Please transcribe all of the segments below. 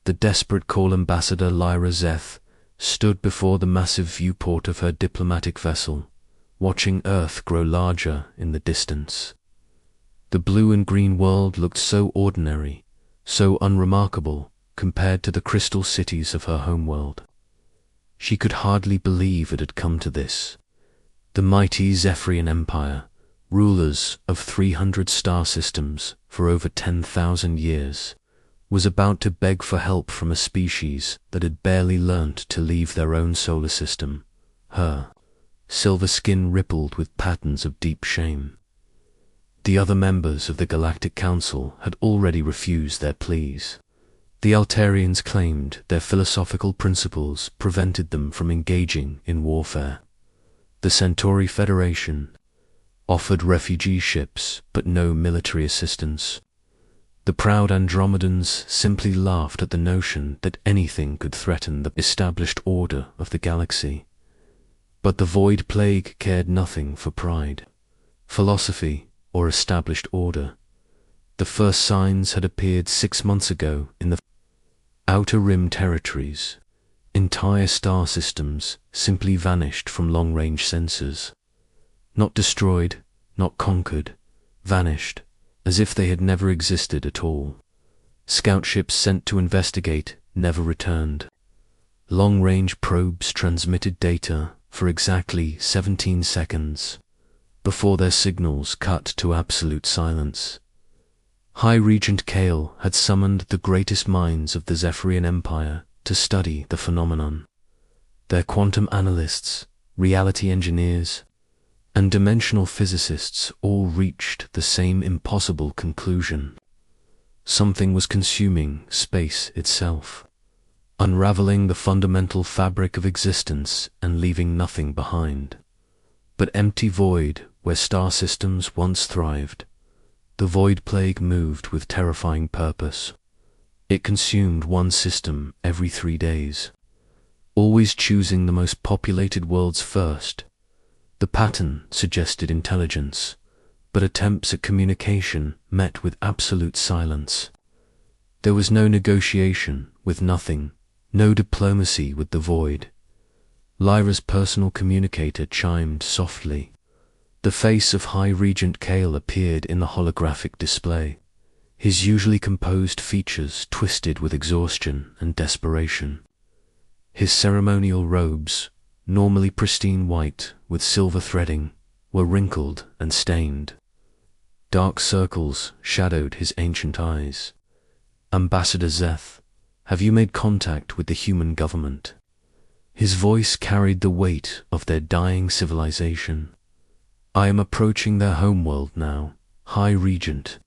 The desperate call ambassador Lyra Zeth stood before the massive viewport of her diplomatic vessel, watching Earth grow larger in the distance. The blue and green world looked so ordinary, so unremarkable compared to the crystal cities of her homeworld. She could hardly believe it had come to this. The mighty Zephyrian Empire, rulers of 300 star systems for over 10,000 years, was about to beg for help from a species that had barely learnt to leave their own solar system. Her silver skin rippled with patterns of deep shame. The other members of the Galactic Council had already refused their pleas. The Altarians claimed their philosophical principles prevented them from engaging in warfare. The Centauri Federation offered refugee ships but no military assistance. The proud Andromedans simply laughed at the notion that anything could threaten the established order of the galaxy. But the Void Plague cared nothing for pride, philosophy, or established order. The first signs had appeared 6 months ago in the Outer Rim territories. Entire star systems simply vanished from long-range sensors. Not destroyed, not conquered, vanished, as if they had never existed at all. Scout ships sent to investigate never returned. Long-range probes transmitted data for exactly 17 seconds before their signals cut to absolute silence. High Regent Kale had summoned the greatest minds of the Zephyrian Empire to study the phenomenon. Their quantum analysts, reality engineers, and dimensional physicists all reached the same impossible conclusion. Something was consuming space itself, unraveling the fundamental fabric of existence and leaving nothing behind. But empty void where star systems once thrived. The Void Plague moved with terrifying purpose. It consumed one system every 3 days, always choosing the most populated worlds first. The pattern suggested intelligence, but attempts at communication met with absolute silence. There was no negotiation with nothing, no diplomacy with the void. Lyra's personal communicator chimed softly. The face of High Regent Kale appeared in the holographic display, his usually composed features twisted with exhaustion and desperation. His ceremonial robes, normally pristine white with silver threading, were wrinkled and stained. Dark circles shadowed his ancient eyes. "Ambassador Zeth, have you made contact with the human government?" His voice carried the weight of their dying civilization. "I am approaching their homeworld now, High Regent.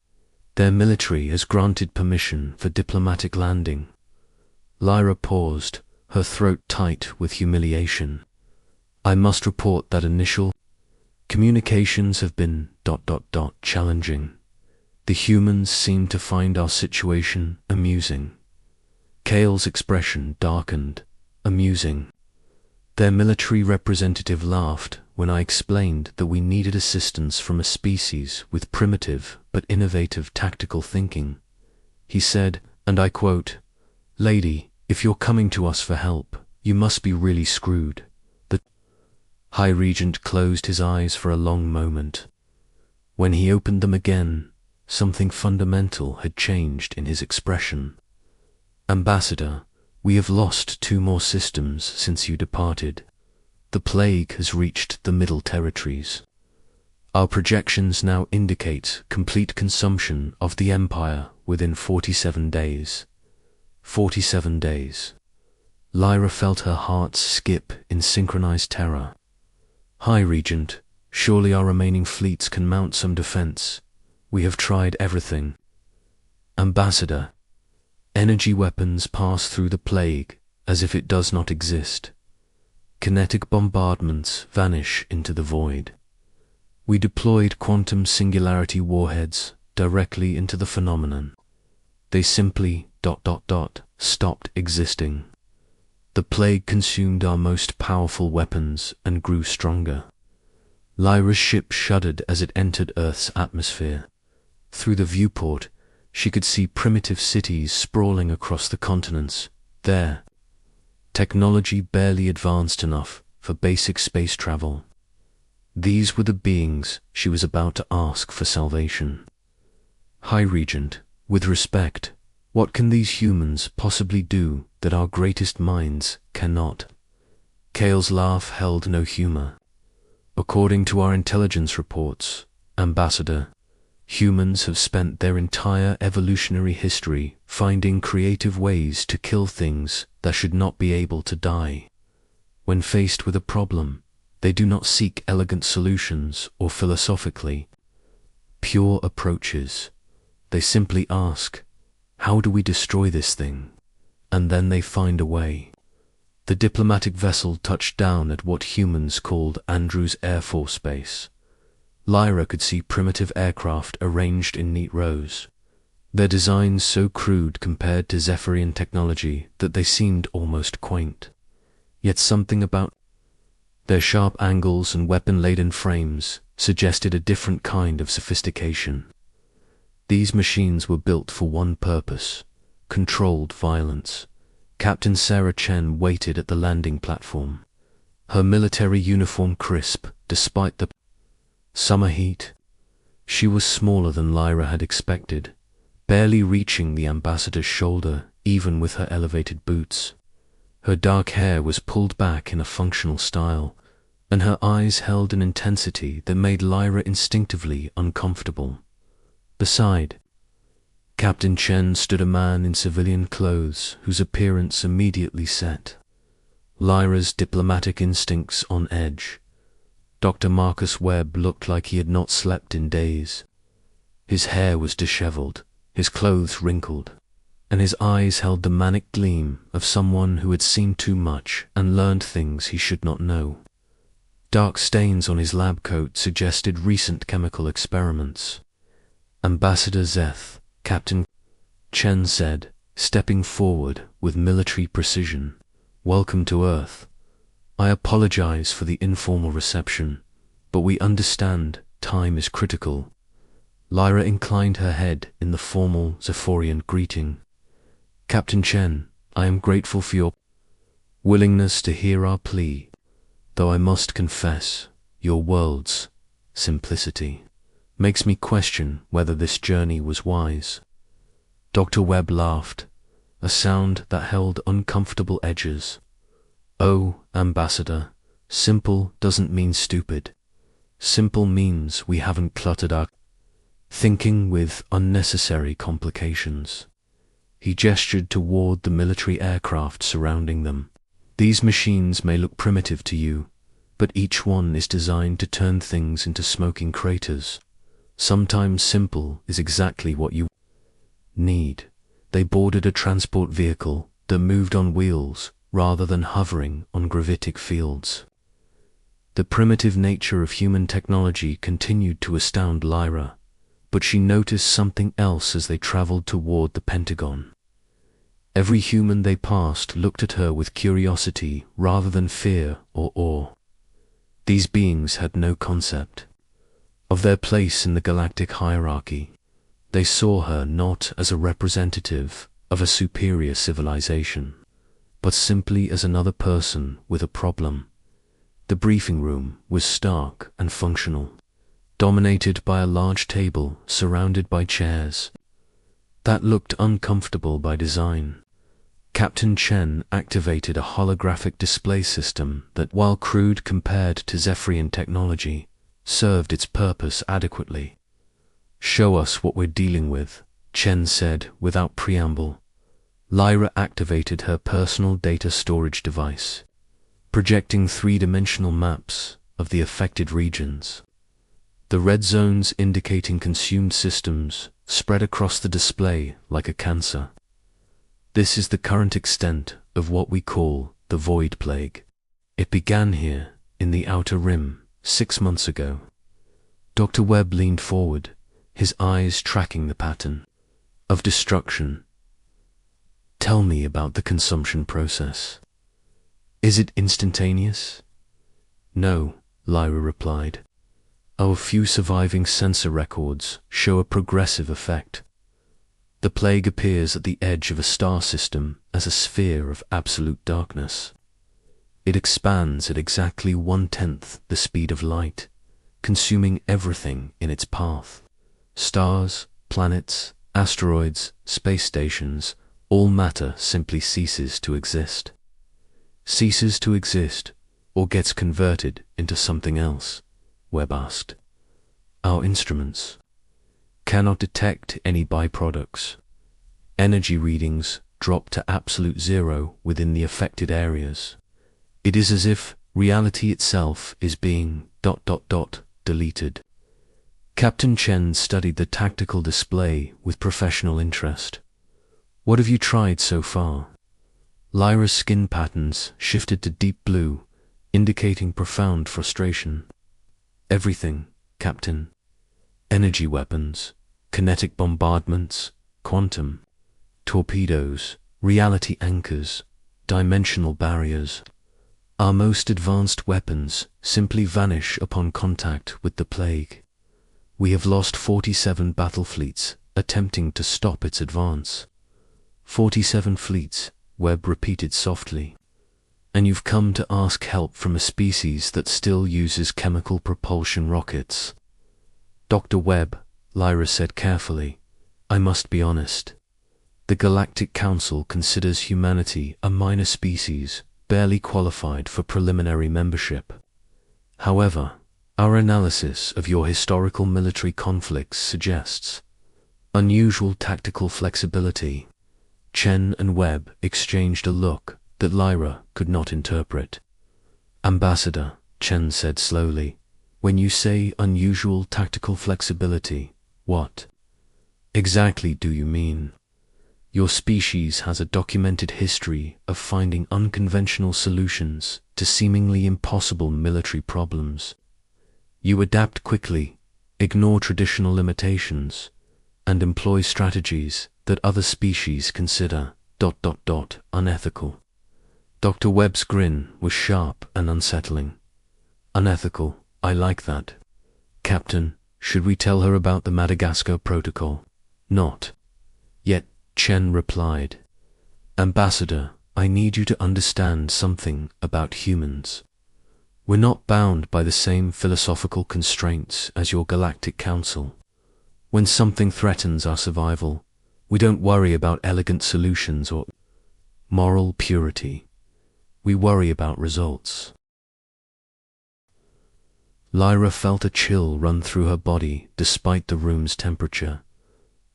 Their military has granted permission for diplomatic landing." Lyra paused, her throat tight with humiliation. "I must report that initial communications have been ... challenging. The humans seem to find our situation amusing." Kale's expression darkened. "Amusing." Their military representative laughed when I explained that we needed assistance from a species with primitive but innovative tactical thinking. He said, and I quote, "Lady, if you're coming to us for help, you must be really screwed." The High Regent closed his eyes for a long moment. When he opened them again, something fundamental had changed in his expression. "Ambassador, we have lost 2 more systems since you departed. The plague has reached the Middle Territories. Our projections now indicate complete consumption of the Empire within 47 days. 47 days. Lyra felt her heart skip in synchronized terror. "High Regent, surely our remaining fleets can mount some defense. We have tried everything." "Ambassador, energy weapons pass through the plague as if it does not exist. Kinetic bombardments vanish into the void. We deployed quantum singularity warheads directly into the phenomenon. They simply ... stopped existing. The plague consumed our most powerful weapons and grew stronger." Lyra's ship shuddered as it entered Earth's atmosphere. Through the viewport, She could see primitive cities sprawling across the continents. Their technology barely advanced enough for basic space travel. These were the beings she was about to ask for salvation. High Regent, with respect, what can these humans possibly do that our greatest minds cannot? Kale's laugh held no humor. According to our intelligence reports, Ambassador, humans have spent their entire evolutionary history finding creative ways to kill things that should not be able to die. When faced with a problem, they do not seek elegant solutions or philosophically pure approaches. They simply ask, how do we destroy this thing? And then they find a way. The diplomatic vessel touched down at what humans called Andrews Air Force Base. Lyra could see primitive aircraft arranged in neat rows, their designs so crude compared to Zephyrian technology that they seemed almost quaint. Yet something about their sharp angles and weapon-laden frames suggested a different kind of sophistication. These machines were built for one purpose: controlled violence. Captain Sarah Chen waited at the landing platform, her military uniform crisp despite the summer heat. She was smaller than Lyra had expected, barely reaching the ambassador's shoulder even with her elevated boots. Her dark hair was pulled back in a functional style, and her eyes held an intensity that made Lyra instinctively uncomfortable. Beside Captain Chen stood a man in civilian clothes whose appearance immediately set Lyra's diplomatic instincts on edge. Dr. Marcus Webb looked like he had not slept in days. His hair was disheveled, his clothes wrinkled, and his eyes held the manic gleam of someone who had seen too much and learned things he should not know. Dark stains on his lab coat suggested recent chemical experiments. Ambassador Zeth, Captain Chen said, stepping forward with military precision. Welcome to Earth. I apologize for the informal reception, but we understand time is critical. Lyra inclined her head in the formal Zephyrian greeting. Captain Chen, I am grateful for your willingness to hear our plea, though I must confess, your world's simplicity makes me question whether this journey was wise. Dr. Webb laughed, a sound that held uncomfortable edges. Oh, Ambassador, simple doesn't mean stupid. Simple means we haven't cluttered our thinking with unnecessary complications. He gestured toward the military aircraft surrounding them. These machines may look primitive to you, but each one is designed to turn things into smoking craters. Sometimes simple is exactly what you need. They boarded a transport vehicle that moved on wheels rather than hovering on gravitic fields. The primitive nature of human technology continued to astound Lyra, but she noticed something else as they traveled toward the Pentagon. Every human they passed looked at her with curiosity rather than fear or awe. These beings had no concept of their place in the galactic hierarchy. They saw her not as a representative of a superior civilization, but simply as another person with a problem. The briefing room was stark and functional, dominated by a large table surrounded by chairs that looked uncomfortable by design. Captain Chen activated a holographic display system that, while crude compared to Zephyrian technology, served its purpose adequately. Show us what we're dealing with, Chen said without preamble. Lyra activated her personal data storage device, projecting three-dimensional maps of the affected regions. The red zones indicating consumed systems spread across the display like a cancer. This is the current extent of what we call the Void Plague. It began here, in the Outer Rim, 6 months ago. Dr. Webb leaned forward, his eyes tracking the pattern of destruction. Tell me about the consumption process. Is it instantaneous? No, Lyra replied. Our few surviving sensor records show a progressive effect. The plague appears at the edge of a star system as a sphere of absolute darkness. It expands at exactly 1/10 the speed of light, consuming everything in its path. Stars, planets, asteroids, space stations, all matter simply ceases to exist. Ceases to exist, or gets converted into something else? Webb asked. Our instruments cannot detect any byproducts. Energy readings drop to absolute zero within the affected areas. It is as if reality itself is being ... deleted. Captain Chen studied the tactical display with professional interest. What have you tried so far? Lyra's skin patterns shifted to deep blue, indicating profound frustration. Everything, Captain. Energy weapons, kinetic bombardments, quantum, torpedoes, reality anchors, dimensional barriers. Our most advanced weapons simply vanish upon contact with the plague. We have lost 47 battle fleets attempting to stop its advance. 47 fleets, Webb repeated softly. And you've come to ask help from a species that still uses chemical propulsion rockets. Dr. Webb, Lyra said carefully, I must be honest. The Galactic Council considers humanity a minor species, barely qualified for preliminary membership. However, our analysis of your historical military conflicts suggests unusual tactical flexibility. Chen and Webb exchanged a look that Lyra could not interpret. Ambassador, Chen said slowly, when you say unusual tactical flexibility, what exactly do you mean? Your species has a documented history of finding unconventional solutions to seemingly impossible military problems. You adapt quickly, ignore traditional limitations, and employ strategies that other species consider ... unethical. Dr. Webb's grin was sharp and unsettling. Unethical, I like that. Captain, should we tell her about the Madagascar Protocol? Not yet, Chen replied. Ambassador, I need you to understand something about humans. We're not bound by the same philosophical constraints as your Galactic Council. When something threatens our survival, we don't worry about elegant solutions or moral purity. We worry about results. Lyra felt a chill run through her body despite the room's temperature.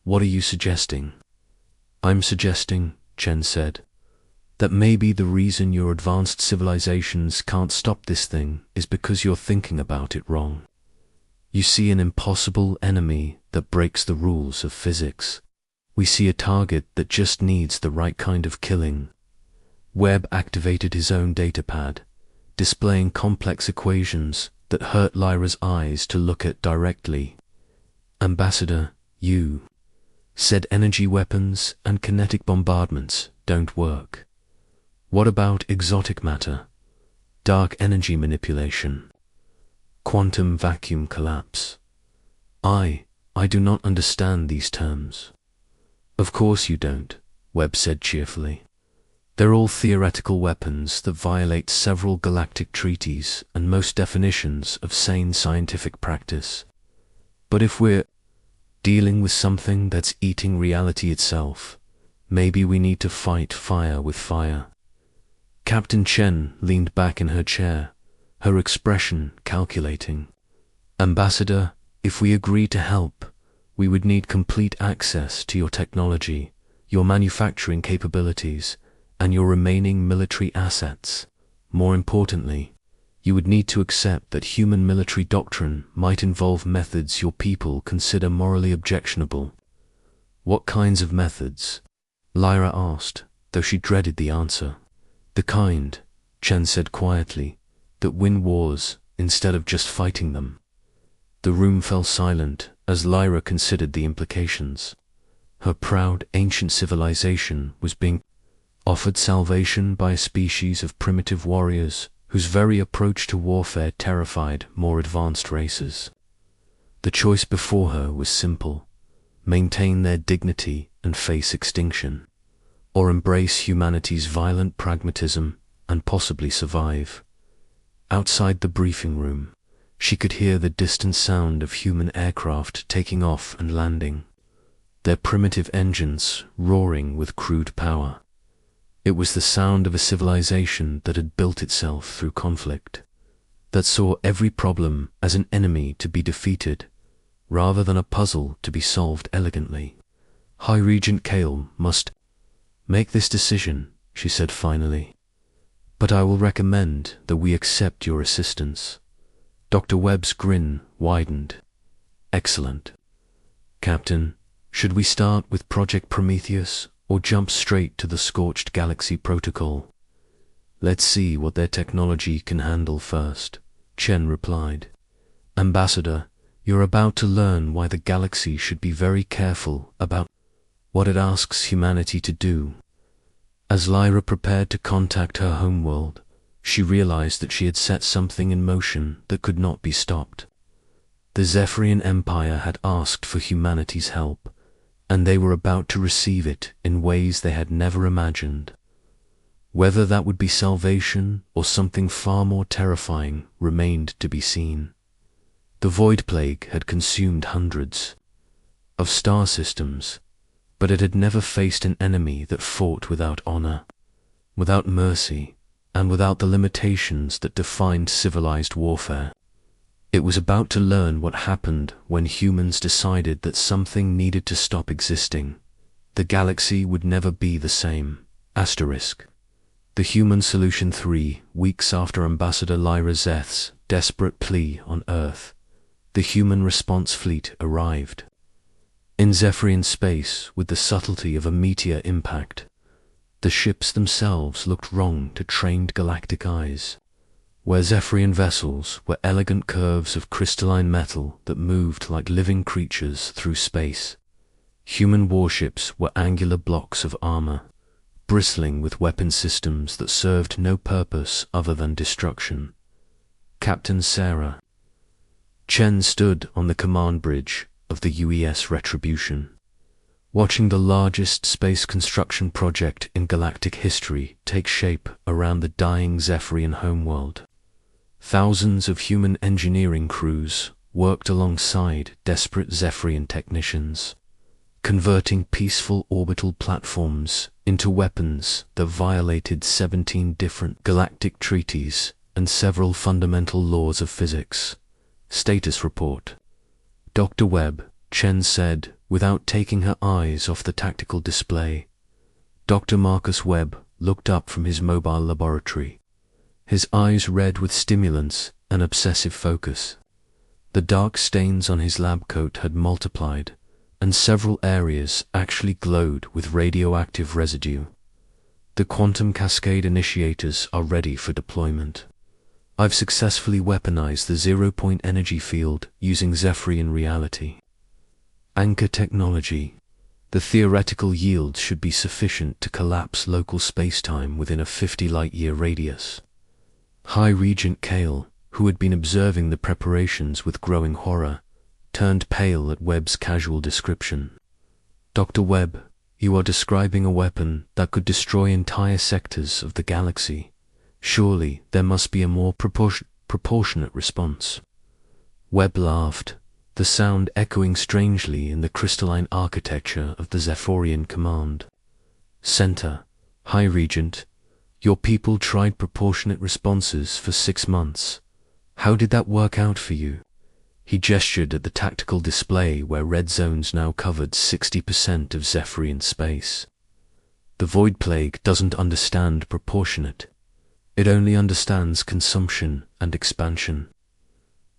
What are you suggesting? I'm suggesting, Chen said, that maybe the reason your advanced civilizations can't stop this thing is because you're thinking about it wrong. You see an impossible enemy that breaks the rules of physics. We see a target that just needs the right kind of killing. Webb activated his own datapad, displaying complex equations that hurt Lyra's eyes to look at directly. Ambassador, you said energy weapons and kinetic bombardments don't work. What about exotic matter, dark energy manipulation, quantum vacuum collapse? I do not understand these terms. Of course you don't, Webb said cheerfully. They're all theoretical weapons that violate several galactic treaties and most definitions of sane scientific practice. But if we're dealing with something that's eating reality itself, maybe we need to fight fire with fire. Captain Chen leaned back in her chair, her expression calculating. Ambassador, if we agree to help, we would need complete access to your technology, your manufacturing capabilities, and your remaining military assets. More importantly, you would need to accept that human military doctrine might involve methods your people consider morally objectionable. What kinds of methods? Lyra asked, though she dreaded the answer. The kind, Chen said quietly, that win wars instead of just fighting them. The room fell silent as Lyra considered the implications. Her proud ancient civilization was being offered salvation by a species of primitive warriors whose very approach to warfare terrified more advanced races. The choice before her was simple: maintain their dignity and face extinction, or embrace humanity's violent pragmatism and possibly survive. Outside the briefing room, she could hear the distant sound of human aircraft taking off and landing, their primitive engines roaring with crude power. It was the sound of a civilization that had built itself through conflict, that saw every problem as an enemy to be defeated, rather than a puzzle to be solved elegantly. High Regent Kale must make this decision, she said finally. But I will recommend that we accept your assistance. Dr. Webb's grin widened. Excellent. Captain, should we start with Project Prometheus or jump straight to the Scorched Galaxy Protocol? Let's see what their technology can handle first, Chen replied. Ambassador, you're about to learn why the galaxy should be very careful about what it asks humanity to do. As Lyra prepared to contact her homeworld, she realized that she had set something in motion that could not be stopped. The Zephyrian Empire had asked for humanity's help, and they were about to receive it in ways they had never imagined. Whether that would be salvation or something far more terrifying remained to be seen. The Void Plague had consumed hundreds of star systems, but it had never faced an enemy that fought without honor, without mercy, and without the limitations that defined civilized warfare. It was about to learn what happened when humans decided that something needed to stop existing. The galaxy would never be the same. Asterisk. The Human Solution 3 weeks after Ambassador Lyra Zeth's desperate plea on Earth, the Human Response Fleet arrived. In Zephyrian space, with the subtlety of a meteor impact, the ships themselves looked wrong to trained galactic eyes. Where Zephyrian vessels were elegant curves of crystalline metal that moved like living creatures through space, human warships were angular blocks of armor, bristling with weapon systems that served no purpose other than destruction. Captain Sarah. Chen stood on the command bridge of the UES Retribution, watching the largest space construction project in galactic history take shape around the dying Zephyrian homeworld. Thousands of human engineering crews worked alongside desperate Zephyrian technicians, converting peaceful orbital platforms into weapons that violated 17 different galactic treaties and several fundamental laws of physics. Status report. Dr. Webb, Chen said, without taking her eyes off the tactical display. Dr. Marcus Webb looked up from his mobile laboratory, his eyes red with stimulants and obsessive focus. The dark stains on his lab coat had multiplied, and several areas actually glowed with radioactive residue. The quantum cascade initiators are ready for deployment. I've successfully weaponized the zero-point energy field using Zephyrian reality. Anchor technology. The theoretical yield should be sufficient to collapse local spacetime within a 50 light-year radius. High Regent Kale, who had been observing the preparations with growing horror, turned pale at Webb's casual description. Dr. Webb, you are describing a weapon that could destroy entire sectors of the galaxy. Surely there must be a more proportionate response. Webb laughed, the sound echoing strangely in the crystalline architecture of the Zephyrian command. Center, High Regent, your people tried proportionate responses for 6 months. How did that work out for you? He gestured at the tactical display where red zones now covered 60% of Zephyrian space. The Void Plague doesn't understand proportionate. It only understands consumption and expansion.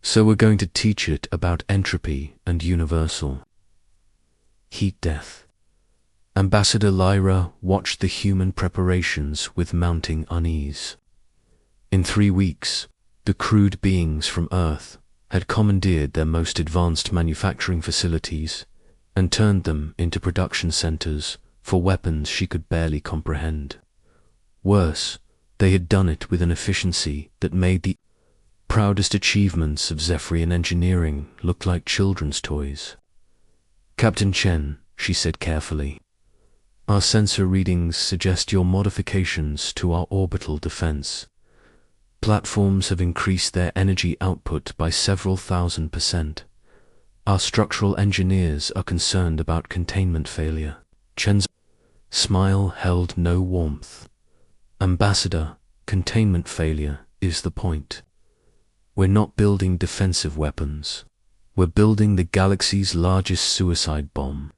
So we're going to teach it about entropy and universal heat death. Ambassador Lyra watched the human preparations with mounting unease. In 3 weeks, the crude beings from Earth had commandeered their most advanced manufacturing facilities and turned them into production centers for weapons she could barely comprehend. Worse, they had done it with an efficiency that made the proudest achievements of Zephyrian engineering look like children's toys. Captain Chen, she said carefully, Our sensor readings suggest your modifications to our orbital defense platforms have increased their energy output by several thousand%. Our structural engineers are concerned about containment failure. Chen's smile held no warmth. Ambassador, containment failure is the point. We're not building defensive weapons. We're building the galaxy's largest suicide bomb.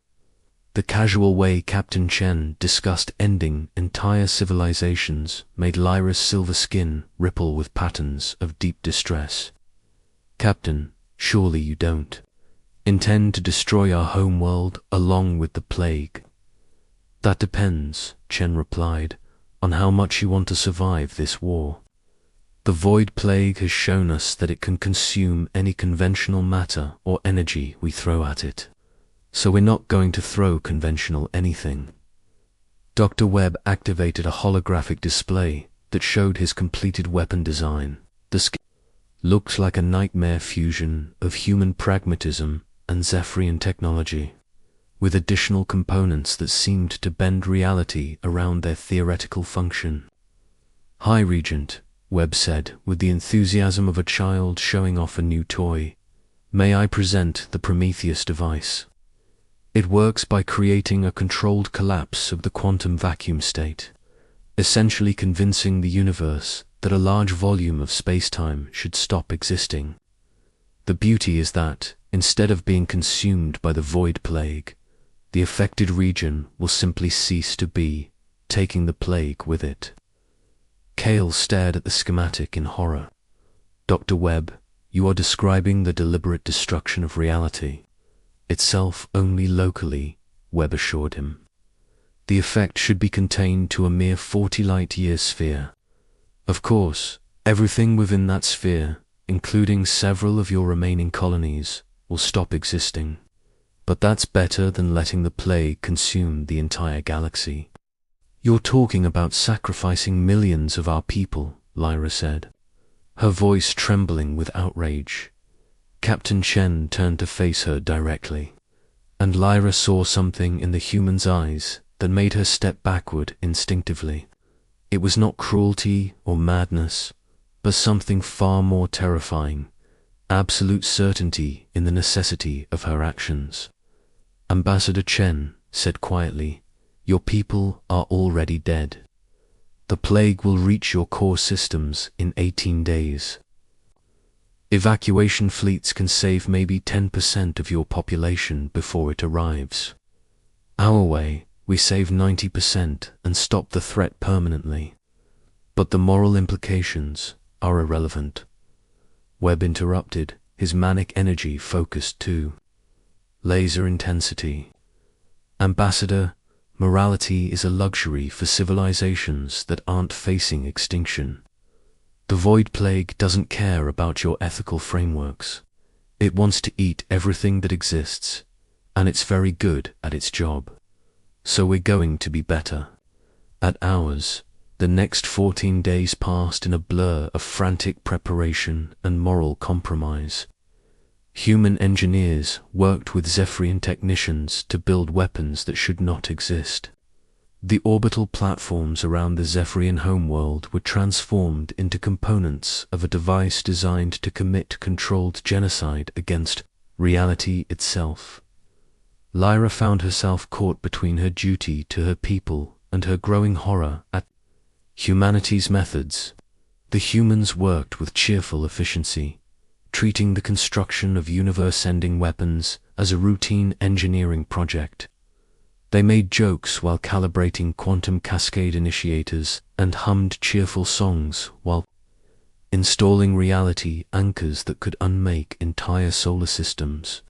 The casual way Captain Chen discussed ending entire civilizations made Lyra's silver skin ripple with patterns of deep distress. Captain, surely you don't intend to destroy our homeworld along with the plague? That depends, Chen replied, on how much you want to survive this war. The Void Plague has shown us that it can consume any conventional matter or energy we throw at it. So we're not going to throw conventional anything. Dr. Webb activated a holographic display that showed his completed weapon design. The skin looked like a nightmare fusion of human pragmatism and Zephyrian technology, with additional components that seemed to bend reality around their theoretical function. "Hi, Regent," Webb said with the enthusiasm of a child showing off a new toy. "May I present the Prometheus device? It works by creating a controlled collapse of the quantum vacuum state, essentially convincing the universe that a large volume of space-time should stop existing. The beauty is that, instead of being consumed by the Void Plague, the affected region will simply cease to be, taking the plague with it." Kale stared at the schematic in horror. "Dr. Webb, you are describing the deliberate destruction of reality itself only locally," Webb assured him. "The effect should be contained to a mere 40 light-year sphere. Of course, everything within that sphere, including several of your remaining colonies, will stop existing. But that's better than letting the plague consume the entire galaxy." "You're talking about sacrificing millions of our people," Lyra said, her voice trembling with outrage. Captain Chen turned to face her directly, and Lyra saw something in the human's eyes that made her step backward instinctively. It was not cruelty or madness, but something far more terrifying, absolute certainty in the necessity of her actions. "Ambassador Chen said quietly, your people are already dead. The plague will reach your core systems in 18 days. Evacuation fleets can save maybe 10% of your population before it arrives. Our way, we save 90% and stop the threat permanently. But the moral implications are irrelevant." Webb interrupted, his manic energy focused too. Laser intensity. "Ambassador, morality is a luxury for civilizations that aren't facing extinction. The Void Plague doesn't care about your ethical frameworks. It wants to eat everything that exists, and it's very good at its job. So we're going to be better." At ours, the next 14 days passed in a blur of frantic preparation and moral compromise. Human engineers worked with Zephyrian technicians to build weapons that should not exist. The orbital platforms around the Zephyrian homeworld were transformed into components of a device designed to commit controlled genocide against reality itself. Lyra found herself caught between her duty to her people and her growing horror at humanity's methods. The humans worked with cheerful efficiency, treating the construction of universe-ending weapons as a routine engineering project. They made jokes while calibrating quantum cascade initiators and hummed cheerful songs while installing reality anchors that could unmake entire solar systems.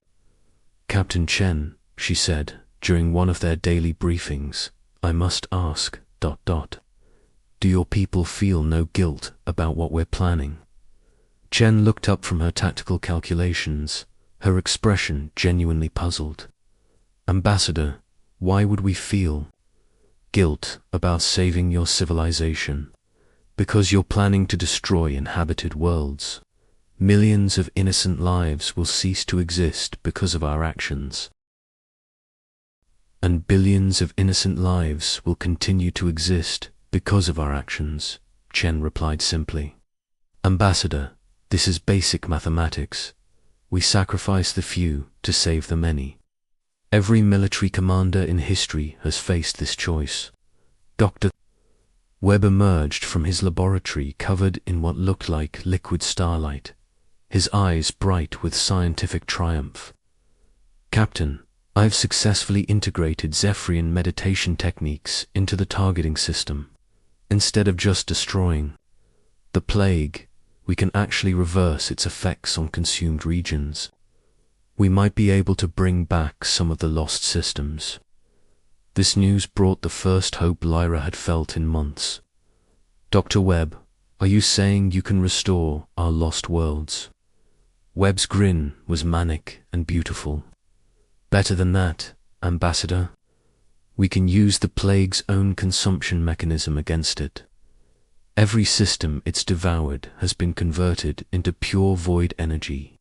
"Captain Chen," she said during one of their daily briefings, "I must ask, ... do your people feel no guilt about what we're planning?" Chen looked up from her tactical calculations, her expression genuinely puzzled. "Ambassador, why would we feel guilt about saving your civilization? Because you're planning to destroy inhabited worlds. Millions of innocent lives will cease to exist because of our actions." and billions of innocent lives will continue to exist because of our actions, Chen replied simply. Ambassador, this is basic mathematics. We sacrifice the few to save the many. Every military commander in history has faced this choice. Dr. Webb emerged from his laboratory covered in what looked like liquid starlight, his eyes bright with scientific triumph. Captain, I have successfully integrated Zephyrian meditation techniques into the targeting system. Instead of just destroying the plague, we can actually reverse its effects on consumed regions. We might be able to bring back some of the lost systems. This news brought the first hope Lyra had felt in months. Dr. Webb, are you saying you can restore our lost worlds? Webb's grin was manic and beautiful. Better than that, Ambassador. We can use the plague's own consumption mechanism against it. Every system it's devoured has been converted into pure void energy.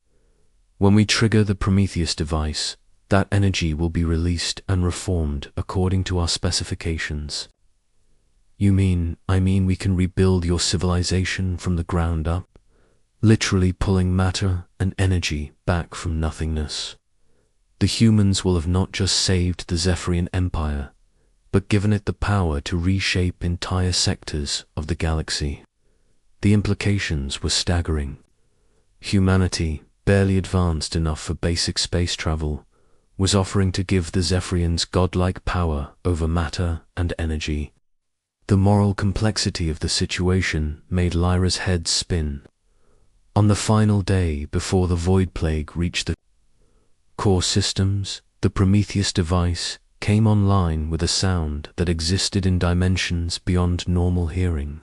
When we trigger the Prometheus device, that energy will be released and reformed according to our specifications. I mean we can rebuild your civilization from the ground up, literally pulling matter and energy back from nothingness. The humans will have not just saved the Zephyrian Empire, but given it the power to reshape entire sectors of the galaxy. The implications were staggering. Humanity, barely advanced enough for basic space travel, was offering to give the Zephyrians godlike power over matter and energy. The moral complexity of the situation made Lyra's head spin. On the final day before the Void Plague reached the core systems, the Prometheus device came online with a sound that existed in dimensions beyond normal hearing.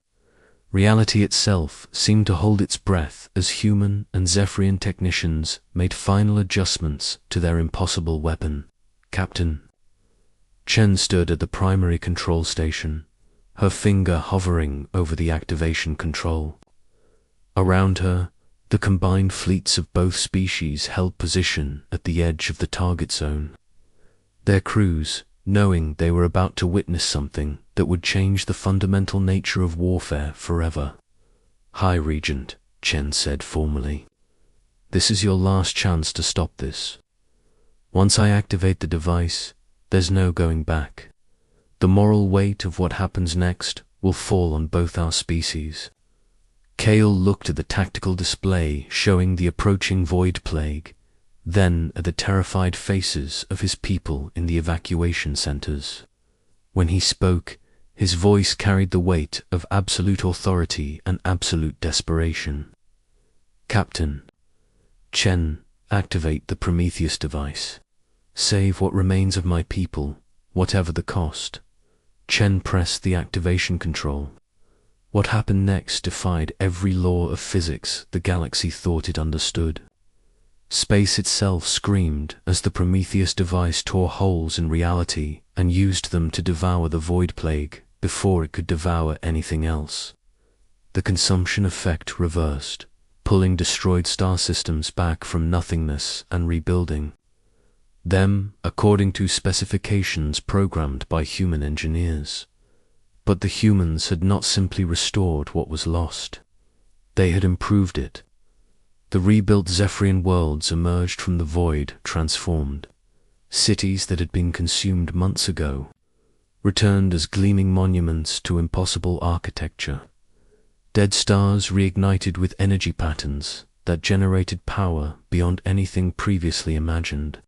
Reality itself seemed to hold its breath as human and Zephyrian technicians made final adjustments to their impossible weapon. Captain. Chen stood at the primary control station, her finger hovering over the activation control. Around her, the combined fleets of both species held position at the edge of the target zone. Their crews, knowing they were about to witness something that would change the fundamental nature of warfare forever. High Regent, Chen said formally. This is your last chance to stop this. Once I activate the device, there's no going back. The moral weight of what happens next will fall on both our species. Kale looked at the tactical display showing the approaching Void Plague, then at the terrified faces of his people in the evacuation centers. When he spoke, his voice carried the weight of absolute authority and absolute desperation. Captain. Chen, activate the Prometheus device. Save what remains of my people, whatever the cost. Chen pressed the activation control. What happened next defied every law of physics the galaxy thought it understood. Space itself screamed as the Prometheus device tore holes in reality and used them to devour the Void Plague before it could devour anything else. The consumption effect reversed, pulling destroyed star systems back from nothingness and rebuilding them according to specifications programmed by human engineers. But the humans had not simply restored what was lost. They had improved it. The rebuilt Zephyrian worlds emerged from the void transformed. Cities that had been consumed months ago returned as gleaming monuments to impossible architecture. Dead stars reignited with energy patterns that generated power beyond anything previously imagined.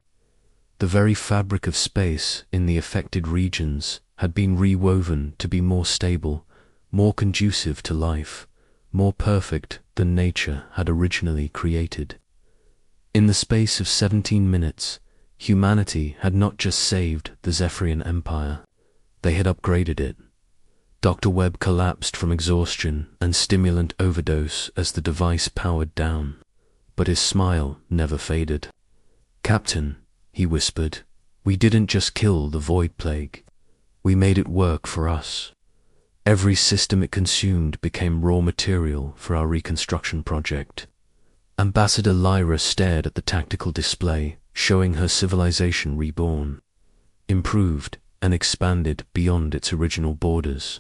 The very fabric of space in the affected regions had been rewoven to be more stable, more conducive to life, more perfect than nature had originally created. In the space of 17 minutes, humanity had not just saved the Zephyrian Empire, they had upgraded it. Dr. Webb collapsed from exhaustion and stimulant overdose as the device powered down, but his smile never faded. Captain, he whispered, we didn't just kill the Void Plague. We made it work for us. Every system it consumed became raw material for our reconstruction project. Ambassador Lyra stared at the tactical display, showing her civilization reborn. improved, and expanded beyond its original borders.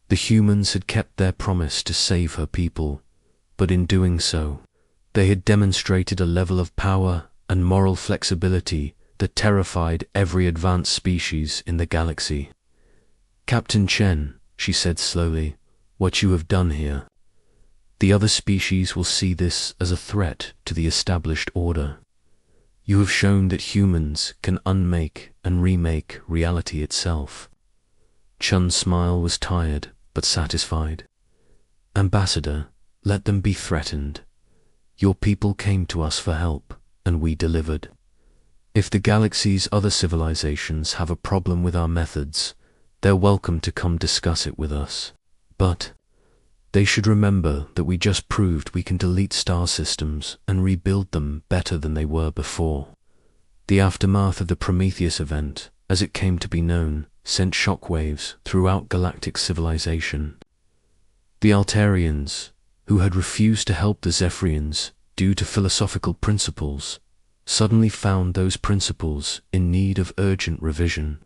The humans had kept their promise to save her people, but in doing so, they had demonstrated a level of power and moral flexibility that terrified every advanced species in the galaxy. "Captain Chen," she said slowly, "what you have done here. The other species will see this as a threat to the established order. You have shown that humans can unmake and remake reality itself." Chun's smile was tired but satisfied. "Ambassador, let them be threatened. Your people came to us for help, and we delivered. If the galaxy's other civilizations have a problem with our methods, they're welcome to come discuss it with us. But they should remember that we just proved we can delete star systems and rebuild them better than they were before." The aftermath of the Prometheus event, as it came to be known, sent shockwaves throughout galactic civilization. The Altarians, who had refused to help the Zephyrians due to philosophical principles, suddenly found those principles in need of urgent revision.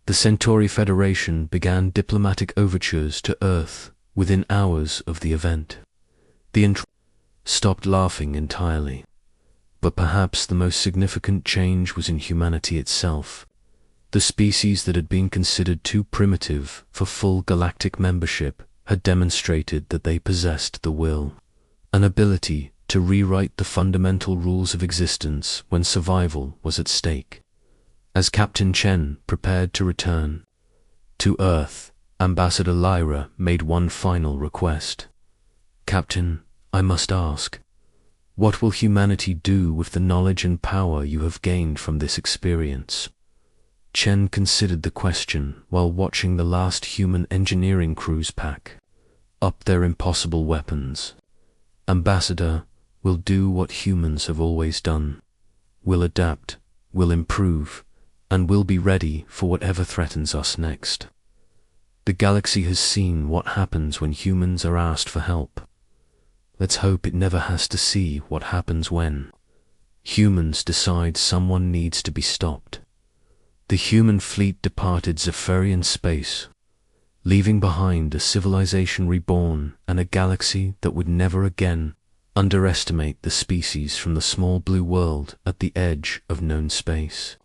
The Centauri Federation began diplomatic overtures to Earth within hours of the event. The stopped laughing entirely. But perhaps the most significant change was in humanity itself. The species that had been considered too primitive for full galactic membership had demonstrated that they possessed the will, an ability to rewrite the fundamental rules of existence when survival was at stake. As Captain Chen prepared to return to Earth, Ambassador Lyra made one final request. "Captain, I must ask, what will humanity do with the knowledge and power you have gained from this experience?" Chen considered the question while watching the last human engineering crews pack up their impossible weapons. "Ambassador, we'll do what humans have always done. We'll adapt, we'll improve, and we'll be ready for whatever threatens us next. The galaxy has seen what happens when humans are asked for help. Let's hope it never has to see what happens when humans decide someone needs to be stopped." The human fleet departed Zephyrian space, leaving behind a civilization reborn and a galaxy that would never again underestimate the species from the small blue world at the edge of known space.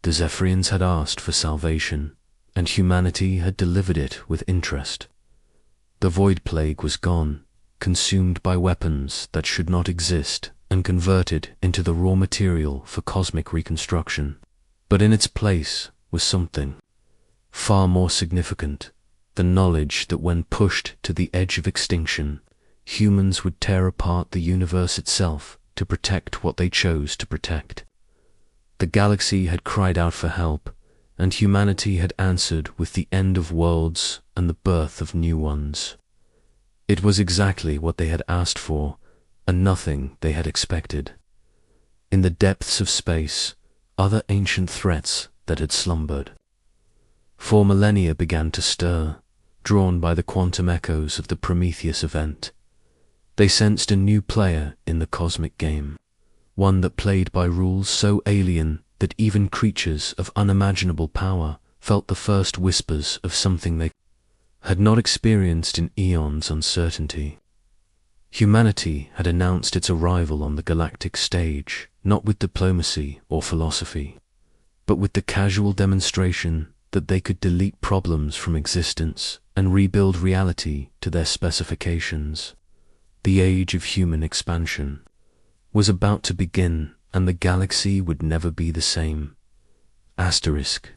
The Zephyrians had asked for salvation, and humanity had delivered it with interest. The Void Plague was gone, consumed by weapons that should not exist and converted into the raw material for cosmic reconstruction. But in its place was something far more significant, the knowledge that when pushed to the edge of extinction, humans would tear apart the universe itself to protect what they chose to protect. The galaxy had cried out for help, and humanity had answered with the end of worlds and the birth of new ones. It was exactly what they had asked for, and nothing they had expected. In the depths of space, other ancient threats that had slumbered for millennia began to stir, drawn by the quantum echoes of the Prometheus event. They sensed a new player in the cosmic game, one that played by rules so alien that even creatures of unimaginable power felt the first whispers of something they had not experienced in eons' uncertainty. Humanity had announced its arrival on the galactic stage, not with diplomacy or philosophy, but with the casual demonstration that they could delete problems from existence and rebuild reality to their specifications. The age of human expansion was about to begin, and the galaxy would never be the same. Asterisk.